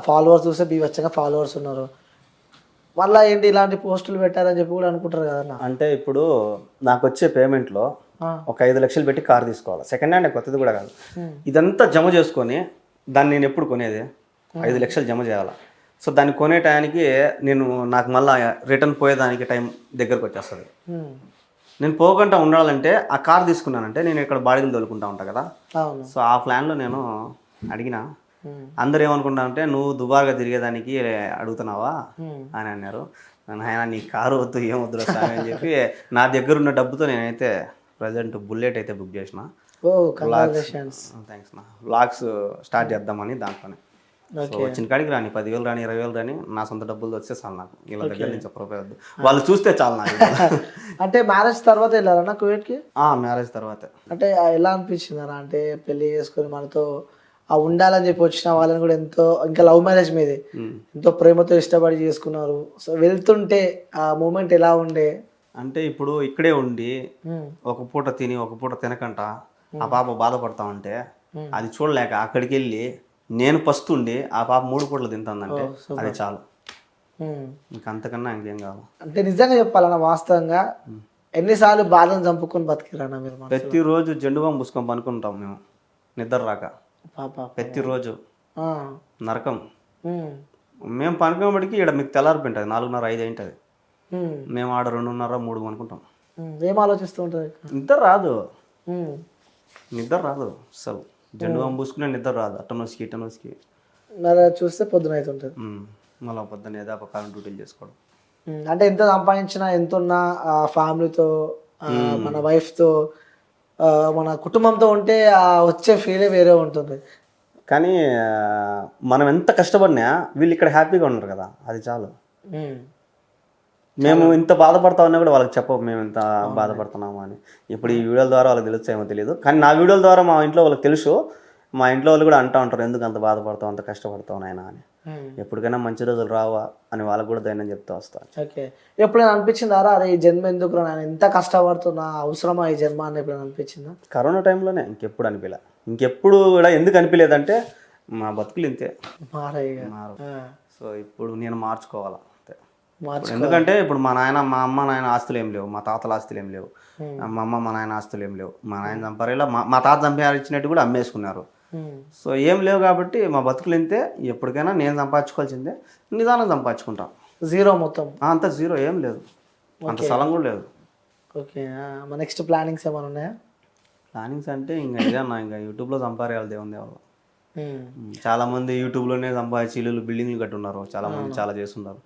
ఫాలోవర్స్ చూస్తే బీవచ్చంగా ఫాలోవర్స్ ఉన్నారు, మళ్ళీ ఏంటి ఇలాంటి పోస్టులు పెట్టారని చెప్పి కూడా అనుకుంటారు కదా. అంటే ఇప్పుడు నాకు వచ్చే పేమెంట్లో ఒక 5 లక్షలు పెట్టి కార్ తీసుకోవాలి. సెకండ్ హ్యాండ్, కొత్తది కూడా కాదు. ఇదంతా జమ చేసుకొని దాన్ని నేను ఎప్పుడు కొనేది 5 లక్షలు జమ చేయాలి. సో దాన్ని కొనే టయానికి నాకు మళ్ళీ రిటర్న్ పోయేదానికి టైం దగ్గరకు వచ్చేస్తుంది. నేను పోకుండా ఉండాలంటే ఆ కార్ తీసుకున్నానంటే నేను ఇక్కడ బాడీలు తోలుకుంటా ఉంటాను కదా. సో ఆ ప్లాన్లో నేను అడిగిన, అందరు ఏమనుకుంటానంటే నువ్వు దుబారుగా తిరిగేదానికి అడుగుతున్నావా అని అన్నారు. ఆయన నీ కారు వద్దు, ఏం వద్దు సార్ అని చెప్పి నా దగ్గర ఉన్న డబ్బుతో నేనైతే ప్రజెంట్ బుల్లెట్ అయితే బుక్ చేసిన. థ్యాంక్స్ నా. వ్లాగ్స్ స్టార్ట్ చేద్దామని దాంట్లోనే. సో వచ్చిన కాడికి రాని 10,000 రాని 20,000 రాని నా సొంత డబ్బులు వచ్చే చాలు నాకు. వీళ్ళ దగ్గర నుంచి రూపాయి వద్దు, వాళ్ళు చూస్తే చాలు నాకు. అంటే మ్యారేజ్ తర్వాత వెళ్ళారన్నా కువైట్కి? మ్యారేజ్ తర్వాత. అంటే ఎలా అనిపించింది అన్న? అంటే పెళ్లి చేసుకొని మనతో ఉండాలని చెప్పి వచ్చిన వాళ్ళని కూడా ఎంతో, ఇంకా లవ్ మ్యారేజ్ మీదే ఎంతో ప్రేమతో ఇష్టపడి చేసుకున్నారు. సో వెళ్తుంటే ఆ మూమెంట్ ఎలా ఉండే? అంటే ఇప్పుడు ఇక్కడే ఉండి ఒక పూట తిని ఒక పూట తినకంట ఆ పాప బాధపడతా ఉంటే అది చూడలేక అక్కడికి వెళ్ళి నేను పస్తుండి ఆ పాప 3 పూటలు తింటుందంటే అది చాలు. ఇంకంతకన్నా ఇంకేం కావాలి. అంటే నిజంగా చెప్పాలన్నా వాస్తవంగా ఎన్నిసార్లు బాధను చంపుకొని బతికిరానా మీరు? ప్రతిరోజు జెండు బాంబు పూసుకొని పనుకుంటాం మేము, నిద్ర రాక. ప్రతిరోజు నరకం. మేము పనుకోబడికి ఇక్కడ మీకు తెల్లారిపోయింటుంది 4:30-5 అయింటుంది. మేము ఆడ 2:30-3 అనుకుంటాం. ఏం ఆలోచిస్తూ ఉంటుంది? నిద్ర రాదు అసలు. జెండు బాంబు పూసుకునే నిద్ర రాదు. అటనోస్కి మరి చూస్తే పొద్దున అవుతుంటుంది. మళ్ళీ పొద్దున్న ఏదో ప్రకారం డ్యూటీలు చేసుకోవడం. అంటే ఎంత సంపాదించినా, ఎంత ఉన్నా ఫ్యామిలీతో, మన వైఫ్తో, మన కుటుంబంతో ఉంటే వచ్చే ఫీలే వేరే ఉంటుంది. కానీ మనం ఎంత కష్టపడినా వీళ్ళు ఇక్కడ హ్యాపీగా ఉన్నారు కదా, అది చాలు. మేము ఇంత బాధపడతా ఉన్నా కూడా వాళ్ళకి చెప్పవు మేము ఇంత బాధపడుతున్నాము అని. ఇప్పుడు ఈ వీడియోల ద్వారా వాళ్ళకి తెలుస్తాయేమో తెలియదు, కానీ నా వీడియోల ద్వారా మా ఇంట్లో వాళ్ళకి తెలుసు. మా ఇంట్లో వాళ్ళు కూడా అంటూ ఉంటారు, ఎందుకు అంత బాధపడతావు, అంత కష్టపడతావు నాయన అని. ఎప్పటికైనా మంచి రోజులు రావా అని వాళ్ళకు కూడా ధైర్యం చెప్తూ వస్తా. ఓకే, ఎప్పుడైనా అనిపించిందా అరే ఈ జన్మ ఎందుకు నేను ఎంత కష్టపడుతున్నా, అవసరమా ఈ జన్మ అని ఎప్పుడైనా అనిపించిందా? కరోనా టైంలోనే, ఇంకెప్పుడు అనిపించలే. ఇంకెప్పుడు కూడా ఎందుకు అనిపించలేదంటే మా బతుకులు ఇంతే మారు. సో ఇప్పుడు నేను మార్చుకోవాలా. ఎందుకంటే ఇప్పుడు మా అమ్మ నాయన ఆస్తులు ఏం లేవు, మా తాతల ఆస్తులు ఏం లేవు, మా అమ్మ మా నాయన ఆస్తులు ఏం లేవు. మా నాయన చంపారేలా మా తాత చంపారిచ్చినట్టు కూడా అమ్మేసుకున్నారు. సో ఏం లేవు కాబట్టి మా బతుకులు ఇంతే. ఎప్పటికైనా నేను సంపాదించుకోవాల్సిందే, నిదానం సంపాదించుకుంటాం. జీరో మొత్తం అంత జీరో, ఏం లేదు, అంత స్థలం కూడా లేదు. ఓకే, మా నెక్స్ట్ ప్లానింగ్స్ ఏమైనా ఉన్నాయా? ప్లానింగ్స్ అంటే ఇంకా ఇదన్నా, ఇంకా యూట్యూబ్లో సంపాదేయాలి దేవుని వాళ్ళు. చాలా మంది యూట్యూబ్లోనే సంపాదించి ఇల్లు బిల్డింగ్లు కట్టున్నారు, చాలా మంది చాలా చేస్తున్నారు.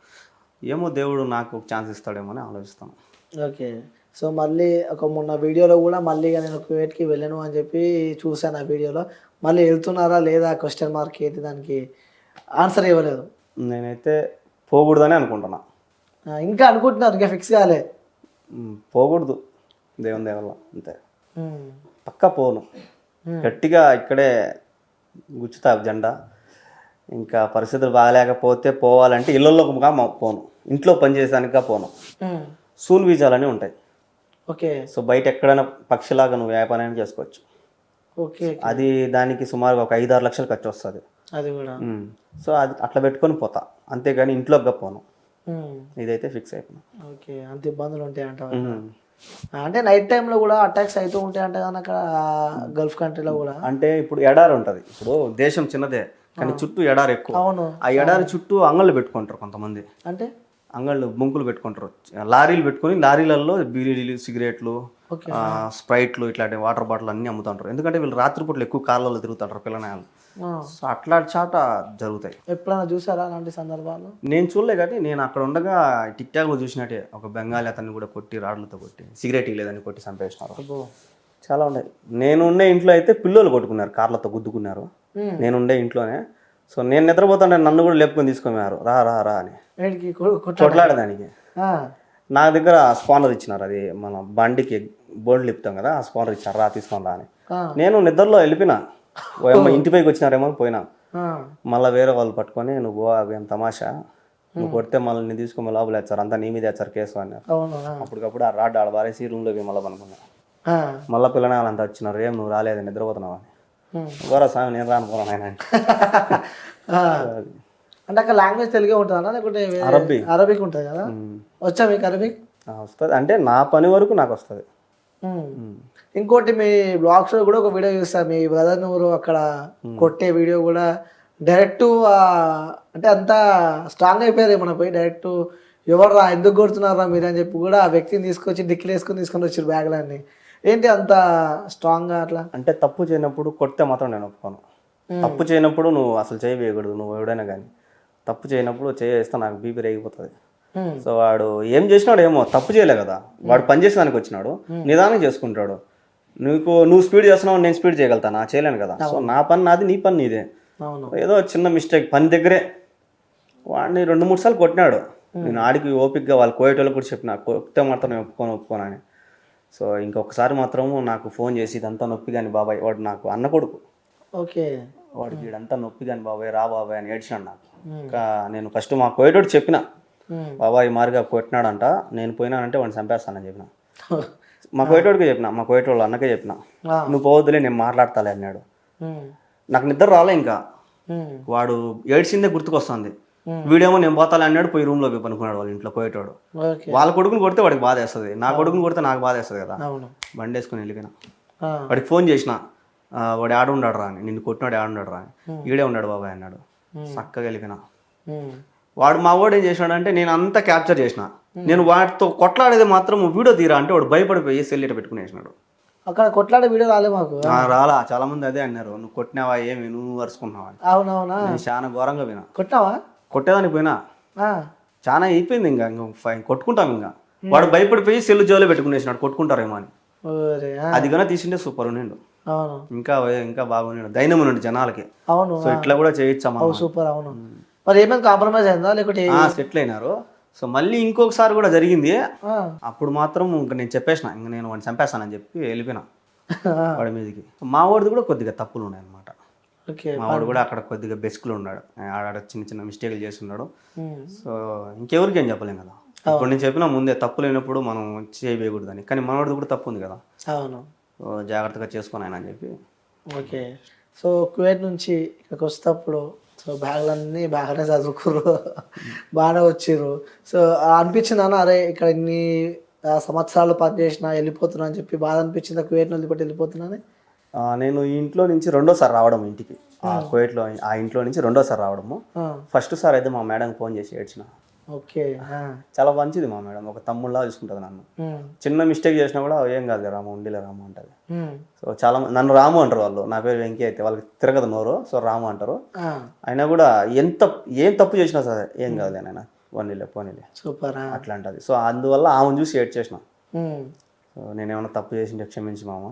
ఏమో దేవుడు నాకు ఒక ఛాన్స్ ఇస్తాడేమో అని ఆలోచిస్తాను. ఓకే, సో మళ్ళీ మొన్న వీడియోలో కూడా మళ్ళీ నేను కువైట్కి వెళ్ళను అని చెప్పి చూశాను. ఆ వీడియోలో మళ్ళీ వెళ్తున్నారా లేదా క్వశ్చన్ మార్క్ ఏంటి, దానికి ఆన్సర్ ఇవ్వలేదు. నేనైతే పోకూడదని అనుకుంటున్నా. ఇంకా అనుకుంటున్నారు, ఇంకా ఫిక్స్ కాలే? పోకూడదు దేవుని దేవల్ల, అంతే. పక్కా పోను, గట్టిగా ఇక్కడే గుచ్చుతా జెండా. ఇంకా పరిస్థితులు బాగాలేకపోతే పోవాలంటే ఇళ్ళల్లోకి పోను, ఇంట్లో పని చేసానిక పోను. సూన్ వీజాలని ఉంటాయి. ఓకే, సో బయట ఎక్కడైనా పక్షిలాగా నువ్వు వ్యాపారం చేసుకోవచ్చు. ఓకే, అది దానికి సుమారుగా ఒక 5-6 లక్షలు ఖర్చు వస్తుంది. అది కూడా. సో అది అట్లా పెట్టుకొని పోతా, అంతేగాని ఇంట్లోకి పోను. ఇదైతే ఫిక్స్ అయిపోయినా. ఓకే, అంత ఇబ్బందులు ఉంటాయంట. అంటే నైట్ టైంలో కూడా అటాక్స్ అవుతూ ఉంటాయంట కానీ అక్కడ గల్ఫ్ కంట్రీలో కూడా. అంటే ఇప్పుడు ఎడారి ఉంటుంది, ఇప్పుడు దేశం చిన్నదే కానీ చుట్టూ ఎడారి ఎక్కువ. అవును. ఆ ఎడారి చుట్టూ అంగళ్ళు పెట్టుకుంటారు కొంతమంది. అంటే అంగళ్ళు బొంకులు పెట్టుకుంటారు, లారీలు పెట్టుకొని లారీలలో బీడీలు, సిగరెట్లు, స్ప్రైట్లు, ఇట్లాంటి వాటర్ బాటిల్ అన్నీ అమ్ముతుంటారు. ఎందుకంటే వీళ్ళు రాత్రిపూట్లు ఎక్కువ కార్లలో తిరుగుతుంటారు పిల్లనాయాలు. సో అట్లాంటి చాట జరుగుతాయి. ఎప్పుడైనా చూసారా అలాంటి సందర్భాలు? నేను చూడలే, కానీ నేను అక్కడ ఉండగా టిక్ టాక్లో చూసినట్టే ఒక బెంగాలీ అతన్ని కూడా కొట్టి రాడ్లతో కొట్టి, సిగరెట్ లేదని కొట్టి చంపేసినారు. చాలా ఉన్నాయి. నేను ఉండే ఇంట్లో అయితే పిల్లలు కొట్టుకున్నారు, కార్లతో గుద్దుకున్నారు. నేను ఉండే ఇంట్లోనే. సో నేను నిద్రపోతుంటే నన్ను కూడా లేపుకొని తీసుకున్నారు, రా రా రా అని కొట్లాడేదానికి. నా దగ్గర స్పానర్ ఇచ్చినారు, అది మన బండికి బోర్డు లిపుతాం కదా, ఆ స్పానర్ ఇచ్చారు, రా తీసుకొని రా అని. నేను నిద్రలో వెళ్ళిపోయినా, ఇంటిపైకి వచ్చినారేమో పోయినా. మళ్ళీ వేరే వాళ్ళు పట్టుకొని నువ్వు అవి ఏం తమాషా, నువ్వు కొడితే మళ్ళీ నేను తీసుకొని లోపల వేస్తారు, అంతా నీ మీద వేస్తారు కేసు అన్నారు. అప్పటికప్పుడు ఆ రాడ్ ఆడ బారేసి రూమ్లోకి మళ్ళీ పనుకున్నా. మళ్ళీ పిల్లలు అంతా వచ్చినారు, ఏం నువ్వు రాలేదు నిద్రపోతున్నావు అని. గోరా స్వామి నేను రానుకున్నాను ఆయన. అంటే అక్కడ లాంగ్వేజ్ తెలుగే ఉంటుందా లేకుంటే అరబిక్ ఉంటుంది కదా? వచ్చా మీకు అరబిక్? వస్తుంది, అంటే నా పని వరకు నాకు వస్తుంది. ఇంకోటి మీ బ్లాగ్స్ లో కూడా ఒక వీడియో చూస్తా, మీ బ్రదర్ నువ్వు అక్కడ కొట్టే వీడియో కూడా డైరెక్ట్ అంటే అంతా స్ట్రాంగ్ అయిపోయారు మనం పోయి డైరెక్ట్ ఎవర్రా ఎందుకు కొడుతున్నారా మీరు అని చెప్పి కూడా ఆ వ్యక్తిని తీసుకొచ్చి డిక్కిలు తీసుకొని వచ్చారు బ్యాగ్లన్నీ. ఏంటి అంత స్ట్రాంగ్గా అట్లా? అంటే తప్పు చేయనప్పుడు కొడితే మాత్రం నేను ఒప్పుకోను. తప్పు చేయనప్పుడు నువ్వు అసలు చేయకూడదు, నువ్వు ఎవడైనా కానీ తప్పు చేయనప్పుడు చేస్తే నాకు బీపీ రేగిపోతుంది. సో వాడు ఏం చేసినాడు ఏమో, తప్పు చేయలే కదా, వాడు పని చేసేదానికి వచ్చినాడు, నిదానం చేసుకుంటాడు. నువ్వు స్పీడ్ చేస్తున్నావు, నేను స్పీడ్ చేయగలుగుతానా? చేయలేను కదా. సో నా పని నాది, నీ పని నీదే. ఏదో చిన్న మిస్టేక్ పని దగ్గరే వాడిని 2-3 సార్లు కొట్టినాడు. నేను ఆడికి ఓపిక్గా వాళ్ళు కోయేటోళ్ళు కూడా చెప్పిన, కొట్టే మాత్రం నేను ఒప్పుకోను అని. సో ఇంకొకసారి మాత్రం నాకు ఫోన్ చేసి ఇదంతా నొప్పి కానీ బాబాయ్, వాడు నాకు అన్న కొడుకు, ఓకే, వాడికి ఇదంతా నొప్పి కానీ బాబాయ్ రా బాబాయ్ అని ఏడ్చినాడు నాకు. ఇంకా నేను ఫస్ట్ మా కోయేటోడు చెప్పిన, బాబాయ్ మారిగా కొట్టినాడంట, నేను పోయినానంటే వాడిని చంపేస్తానని చెప్పిన. మా కోయేటోడికి చెప్పిన, మా కోయేటోళ్ళు అన్నకే చెప్పిన, నువ్వు పోవద్దులే నేను మాట్లాడతాలే అన్నాడు. నాకు నిద్ర రాలే, ఇంకా వాడు ఏడ్చిందే గుర్తుకొస్తుంది. వీడేమో నేను పోతాలే అన్నాడు, పోయి రూమ్లో పోయి పనుకున్నాడు వాళ్ళ ఇంట్లో కోయేటోడు. వాళ్ళ కొడుకుని కొడితే వాడికి బాధ వేస్తుంది, నా కొడుకుని కొడితే నాకు బాధ వేస్తుంది కదా. బండి వేసుకుని వెళ్ళిపోయినా. వాడికి ఫోన్ చేసిన, వాడు ఆడ ఉన్నాడు రా అని, నిన్ను కొట్టినాడు ఆడున్నాడు రా అని. ఈడే ఉన్నాడు బాబాయ్ అన్నాడు. చక్కగా వెళ్ళిపోయినా. వాడు మా వాడు ఏం చేసినాడు అంటే, నేను అంతా క్యాప్చర్ చేసిన, నేను వాటితో కొట్లాడేది మాత్రం వీడియో తీరా అంటే వాడు భయపడిపోయి సెల్ పెట్టుకునేసినాడు. అక్కడ కొట్లాడే వీడియో రాలే మాకు. రాలా, చాలా మంది అదే అన్నారు, నువ్వు కొట్టినావా ఏమి, నువ్వు వరుసుకున్నావా అని. అవునవునా, నేను చాలా ఘోరంగా పోయినా. కొట్టావా? కొట్టేదానికి పోయినా, చాలా అయిపోయింది, ఇంకా కొట్టుకుంటాం. ఇంకా వాడు భయపడిపోయి సెల్ జోలో పెట్టుకునేసినాడు, కొట్టుకుంటారేమో అని. అది కన్నా తీసిండే సూపర్ ఉన్నాడు, ఇంకా ఇంకా బాగున్నాడు, ధైర్యం ఉన్నాడు జనాలకి. అవును, సో ఇట్లా కూడా చేయొచ్చా సూపర్. అవును, మరి ఏమైనా కాంప్రమైజ్ అయిందా లేకపోతే సెటిల్ అయినారు? సో మళ్ళీ ఇంకొకసారి కూడా జరిగింది. అప్పుడు మాత్రం ఇంకా నేను చెప్పేసిన, ఇంకా నేను వాడిని చంపేస్తానని చెప్పి వెళ్ళిపోయినా వాడి మీదకి. మా వాడిది కూడా కొద్దిగా తప్పులు ఉన్నాయి అనమాట. మా వాడు కూడా అక్కడ కొద్దిగా బెస్క్లో ఉన్నాడు, ఆడ చిన్న చిన్న మిస్టేక్లు చేస్తున్నాడు. సో ఇంకెవరికి ఏం చెప్పలేం కదా. ఇప్పుడు నేను చెప్పినా ముందే, తప్పు లేనప్పుడు మనం చేయకూడదని. కానీ మనవాడిది కూడా తప్పు ఉంది కదా. అవును, జాగ్రత్తగా చేసుకొని ఆయన అని చెప్పి. ఓకే, సో కువైట్ నుంచి ఇక్కడికి వస్తేప్పుడు సో బ్యాగులన్నీ బాగానే చదువుకుర్రు, బాగానే వచ్చిర్రు. సో అనిపించింది అన్న, అరే ఇక్కడ ఇన్ని సంవత్సరాలు పనిచేసిన వెళ్ళిపోతున్నా అని చెప్పి బాధ అనిపించిందా కువైట్ని వదిలిపెట్టి వెళ్ళిపోతున్నాను? నేను ఈ ఇంట్లో నుంచి 2వ సారి రావడం ఇంటికి, కువైట్లో ఆ ఇంట్లో నుంచి 2వ సారి రావడము. ఫస్ట్ సారి అయితే మా మేడం ఫోన్ చేసి ఏడ్చిన. ఓకే, చాలా మంచిది మా మేడం, ఒక తమ్ముళ్ళలా చూసుకుంటుంది నన్ను. చిన్న మిస్టేక్ చేసినా కూడా ఏం కాదు రాము, ఉండిలే రాము అంటది. సో చాలా నన్ను రాము అంటారు వాళ్ళు, నా పేరు వెంకీ అయితే వాళ్ళకి తిరగదు నోరు, సో రాము అంటారు. అయినా కూడా ఏం తప్పు చేసినా సరే ఏం కాదు నేను పోనీలే సూపర్ అట్లా అంటది. సో అందువల్ల ఆమెను చూసి ఏడ్ చేసిన. సో నేనేమన్నా తప్పు చేసింటే క్షమించి మామ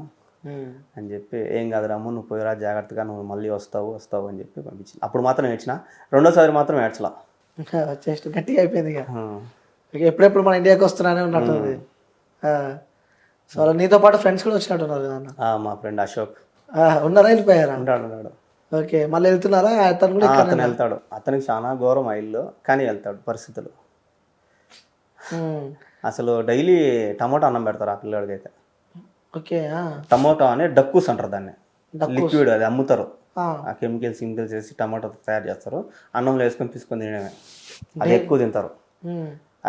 అని చెప్పి, ఏం కాదు రాము నువ్వు పోయిరా జాగ్రత్తగా, నువ్వు మళ్ళీ వస్తావు అని చెప్పి పంపించింది. అప్పుడు మాత్రం ఏడ్చిన, 2వ సారి మాత్రం ఏడ్చలా, జస్ట్ గట్టిగా అయిపోయింది. ఇక ఎప్పుడెప్పుడు మన ఇండియాకి వస్తున్నానే ఉన్నట్టుంది. సో అలా నీతో పాటు ఫ్రెండ్స్ కూడా వచ్చినట్టున్నారు కదా? మా ఫ్రెండ్ అశోక్ ఉన్నారా, వెళ్ళిపోయారా? ఉన్నాడు. ఓకే, మళ్ళీ వెళ్తున్నారా? అతను కూడా అతను వెళ్తాడు, అతనికి చాలా ఘోరం ఆ ఇల్లు, కానీ వెళ్తాడు పరిస్థితులు. అసలు డైలీ టమోటా అన్నం పెడతారు ఆ పిల్లడికి అయితే. ఓకే, టమోటా అని డక్కూస్ అంటారు దాన్ని, లిక్విడ్ అది అమ్ముతారు. ఆ కెమికల్స్ వేసి టమాటో తయారు చేస్తారు, అన్నంలో వేసుకొని తీసుకొని తినడమే. అది ఎక్కువ తింటారు.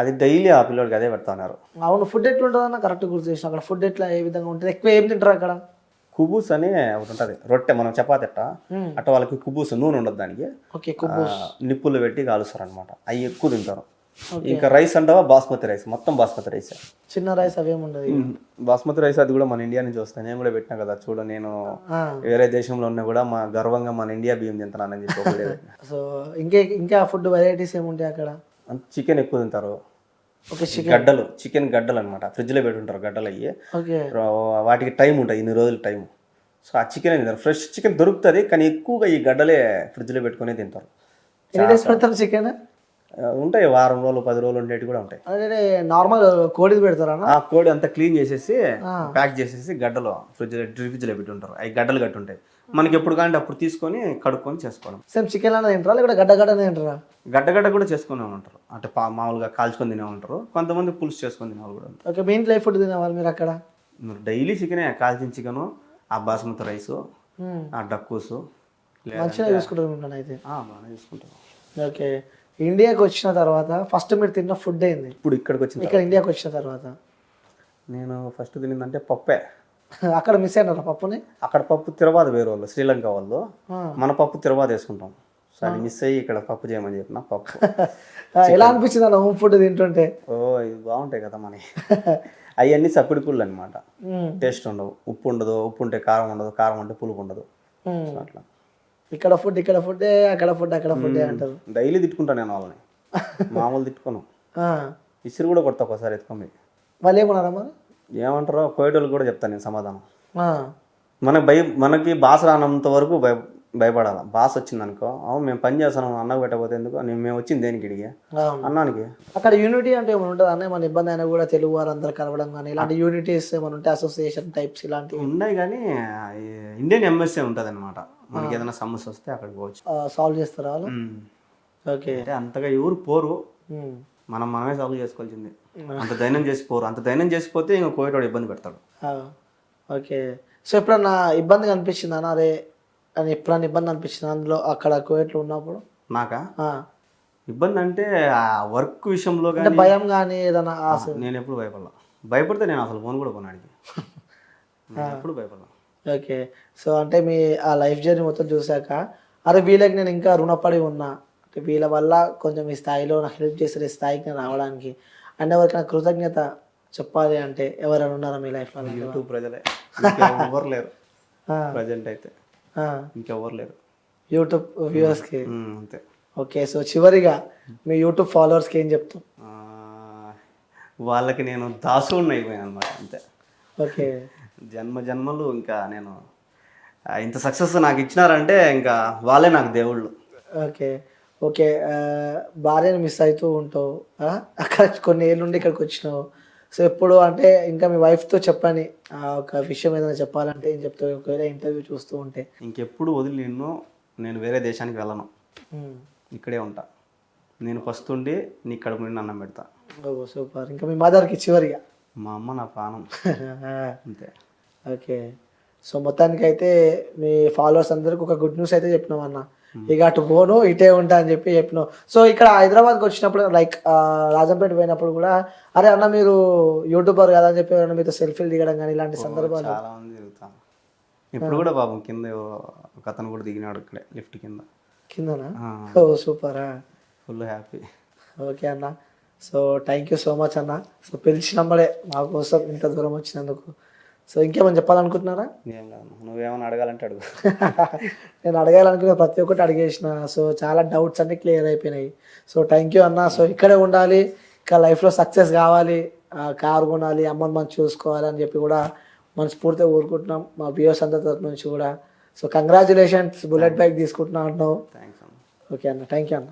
అది డైలీ ఆ పిల్లోడికి అదే పెడతా ఉన్నారు. అవును. ఫుడ్ ఎట్లా ఉంటుంది అన్న కరెక్ట్ గుర్తు చేసిన. అక్కడ ఫుడ్ ఎట్లా ఏ విధంగా ఉంటుంది? ఎక్కువ ఏం తింటారు అక్కడ? కుబూస్ అని ఒకటి ఉంటుంది, రొట్టె మనం చపాతి అట్ట వాళ్ళకి కుబూస్ నూనె ఉండదు దానికి, ఓకే. కుబూస్ నిప్పులు పెట్టి కాలుస్తారు అనమాట. అవి ఎక్కువ తింటారు. ఇంకా రైస్ అంటావా బాస్మతి రైస్, మొత్తం బాస్మతి రైస్, చిన్న రైస్ అవేమి ఉండదు. బాస్మతి రైస్ అది కూడా మన ఇండియా నుంచి వస్తాయి. నేను కూడా పెట్టినా కదా చూడ, నేను వేరే దేశంలో ఉన్నా కూడా మా గర్వంగా మన ఇండియా బియ్యం తింటున్నానని చెప్పి. సో ఇంకా ఫుడ్ వెరైటీస్ ఏముంటాయి అక్కడ? చికెన్ ఎక్కువ తింటారు. ఓకే. చికెన్ గడ్డలు అనమాట, ఫ్రిడ్జ్లో పెట్టుంటారు గడ్డలు అయ్యి. ఓకే. వాటికి టైం ఉంటుంది, ఇన్ని రోజులు టైం. సో ఆ చికెన్ తింటారు. ఫ్రెష్ చికెన్ దొరుకుతుంది, కానీ ఎక్కువగా ఈ గడ్డలే ఫ్రిడ్జ్లో పెట్టుకుని తింటారు. ఎన్ని డేస్ పెడతారు చికెన్? ఉంటాయి, వారం రోజులు 10 రోజులు ఉండేవి కూడా ఉంటాయి. అదే నార్మల్ కోడిది పెడతారా? ఆ కోడి అంతా క్లీన్ చేసేసి ప్యాక్ చేసేసి గడ్డలో ఫ్రిడ్జ్లో పెట్టి ఉంటారు. అవి గడ్డలు గట్టి ఉంటాయి. మనకి ఎప్పుడు కానీ అప్పుడు తీసుకొని కడుక్కొని చేసుకోవడం. సేమ్ చికెన్ అనేది తింటారా లేకపోతే గడ్డనే తింటారా? గడ్డ కూడా చేసుకునే ఉంటారు, అంటే మామూలుగా కాల్చుకొని తినే ఉంటారు. కొంతమంది పులుసు చేసుకొని తినే వాళ్ళు కూడా ఉంటారు. ఓకే. మీ ఇంట్లో ఫుడ్ తినేవాళ్ళు మీరు అక్కడ? డైలీ చికెనే, కాల్చిన చికెను, ఆ బాస్మతి రైసు, ఆ డక్కూసు మంచిగా చూసుకుంటారు అయితే. బాగానే చూసుకుంటారు. ఓకే. ఇండియాకి వచ్చిన తర్వాత ఫస్ట్ మీరు తిన్న ఫుడ్ ఏంది? ఇప్పుడు ఇక్కడికి వచ్చిన ఇక్కడ ఇండియాకి వచ్చిన తర్వాత నేను ఫస్ట్ తినిందంటే పప్పే. అక్కడ మిస్ అయినారా పప్పుని? అక్కడ పప్పు తిరవాదు వేరే వాళ్ళు, శ్రీలంక వాళ్ళు. మన పప్పు తిరవాదు వేసుకుంటాం. సో అది మిస్ అయ్యి ఇక్కడ పప్పు చేయమని చెప్పిన పప్పు. ఎలా అనిపించింది అన్న హోమ్ ఫుడ్ తింటుంటే? ఇది బాగుంటాయి కదా మన అవన్నీ సప్పిడి పుళ్ళు అనమాట. టేస్ట్ ఉండవు, ఉప్పు ఉండదు, ఉప్పు ఉంటే కారం ఉండదు, కారం ఉంటే పులుపు ఉండదు. అట్లా ఇక్కడ ఫుడ్ అక్కడ ఫుడ్ అంటారు. డైలీ తిట్టుకుంటాను నేను వాళ్ళని, మామూలు తిట్టుకోను. ఇసురు కూడా కొడతా ఒకసారి ఎత్తుకొని. వాళ్ళు ఏమన్నారా మరి? ఏమంటారో కోయటోళ్ళు కూడా చెప్తాను నేను సమాధానం. మనకి భాష రానంత వరకు భయపడాలి. భాష వచ్చింది అనుకో, అవును మేము పని చేస్తాను, అన్నకు పెట్టకపోతే ఎందుకు, మేము వచ్చింది దేనికి ఇడిగి అన్నానికి. అక్కడ యూనిటీ అంటే ఏమైనా ఉంటుంది అన్న? మన ఇబ్బంది అయినా కూడా తెలుగు వారు అందరు కలవడం కానీ ఇలాంటి యూనిటీస్ ఏమైనా ఉంటాయి? అసోసియేషన్ టైప్స్ ఇలాంటివి ఉన్నాయి, కానీ ఇండియన్ ఎంబసీ ఉంటుంది అనమాట. మనకి ఏదైనా సమస్య వస్తే అక్కడికి పోవచ్చు, సాల్వ్ చేస్తారా వాళ్ళు? ఓకే. అంటే అంతగా ఎవరు పోరు, మనమే సాల్వ్ చేసుకోవాల్సింది. అంత ధైర్యం చేసిపోరు. అంత ధైర్యం చేసిపోతే ఇంకా కోయటోడు ఇబ్బంది పెడతాడు. ఓకే. సో ఎప్పుడన్నా ఇబ్బందిగా అనిపించిందా అరే అని? ఎప్పుడన్నా ఇబ్బంది అనిపించింది అందులో అక్కడ కోయట్లో ఉన్నప్పుడు? నాకా ఇబ్బంది అంటే ఆ వర్క్ విషయంలో కానీ భయం కానీ ఏదైనా? నేను ఎప్పుడు భయపడితే నేను అసలు ఫోన్ కూడా కొన్నాడికి ఎప్పుడు భయపడలా. ఓకే. సో అంటే మీ ఆ లైఫ్ జర్నీ మొత్తం చూసాక అరే వీళ్ళకి నేను ఇంకా రుణపడి ఉన్నా, అంటే వీళ్ళ వల్ల కొంచెం ఈ స్థాయిలో నాకు హెల్ప్ చేస్తారు, ఈ స్థాయికి నేను రావడానికి, అండ్ ఎవరికైనా కృతజ్ఞత చెప్పాలి అంటే ఎవరైనా ఉన్నారా మీ లైఫ్లో? యూట్యూబ్ ప్రజలే, ఎవరు లేరు ప్రజెంట్ అయితే, ఇంకెవరు లేరు యూట్యూబ్ వ్యూవర్స్కి. అంతే. ఓకే. సో చివరిగా మీ యూట్యూబ్ ఫాలోవర్స్కి ఏం చెప్తాం? వాళ్ళకి నేను దాసుడిని అయిపోయాను అనమాట, అంతే. ఓకే. జన్మలు ఇంకా నేను ఇంత సక్సెస్ నాకు ఇచ్చినారంటే ఇంకా వాళ్ళే నాకు దేవుళ్ళు. ఓకే. భార్యను మిస్ అవుతూ ఉంటావు, అక్కడ కొన్ని ఏళ్ళ నుండి ఇక్కడికి వచ్చినావు. సో ఎప్పుడు అంటే ఇంకా మీ వైఫ్తో చెప్పని ఒక విషయం ఏదైనా చెప్పాలంటే ఏం చెప్తావు? ఒకవేళ ఇంటర్వ్యూ చూస్తూ ఉంటే. ఇంకెప్పుడు వదిలి నేను వేరే దేశానికి వెళ్ళను, ఇక్కడే ఉంటా. నేను ఫస్ట్ ఉండి నీ కడుపు నుండి అన్నం పెడతా. ఓ సూపర్. ఇంకా మీ మదర్కి చివరిగా? మా అమ్మ నా ప్రాణం, అంతే. ఓకే. సో మొత్తానికి అయితే మీ ఫాలోవర్స్ అందరికి ఒక గుడ్ న్యూస్ అయితే చెప్పినావు అన్న. ఇక అటు పోను ఇటే ఉంటా అని చెప్పినావు. సో ఇక్కడ హైదరాబాద్కి వచ్చినప్పుడు లైక్ రాజంపేట పోయినప్పుడు కూడా అరే అన్న మీరు యూట్యూబర్ కదా అని చెప్పి మీతో సెల్ఫీలు దిగడం కానీ ఇలాంటి సందర్భాలు చాలా మంది దిగుతాను. ఇప్పుడు కూడా పాపం కింద ఒక అతను కూడా దిగినాడు ఇక్కడే లిఫ్ట్ కిందనా? ఓ సూపరా, ఫుల్ హ్యాపీ. ఓకే అన్న. So thank you so much అన్న. సో పిలిచినప్పుడే మా కోసం ఇంత దూరం వచ్చినందుకు. సో ఇంకేమైనా చెప్పాలనుకుంటున్నారా? ఏం కాదు, నువ్వేమైనా అడగాలంటే అడుగు. నేను అడగాలనుకున్న ప్రతి ఒక్కటి అడిగేసిన. సో చాలా డౌట్స్ అన్నీ క్లియర్ అయిపోయినాయి. సో థ్యాంక్ యూ అన్న. సో ఇక్కడే ఉండాలి, ఇంకా లైఫ్లో సక్సెస్ కావాలి, కారు కొనాలి, అమ్మని మనం చూసుకోవాలి అని చెప్పి కూడా మనస్ఫూర్తిగా కోరుకుంటున్నాం మా వ్యూవర్స్ అందరి తరఫు నుంచి కూడా. సో కంగ్రాచులేషన్స్, బుల్లెట్ బైక్ తీసుకుంటున్నా అంటున్నావు. ఓకే అన్న, థ్యాంక్ యూ అన్న.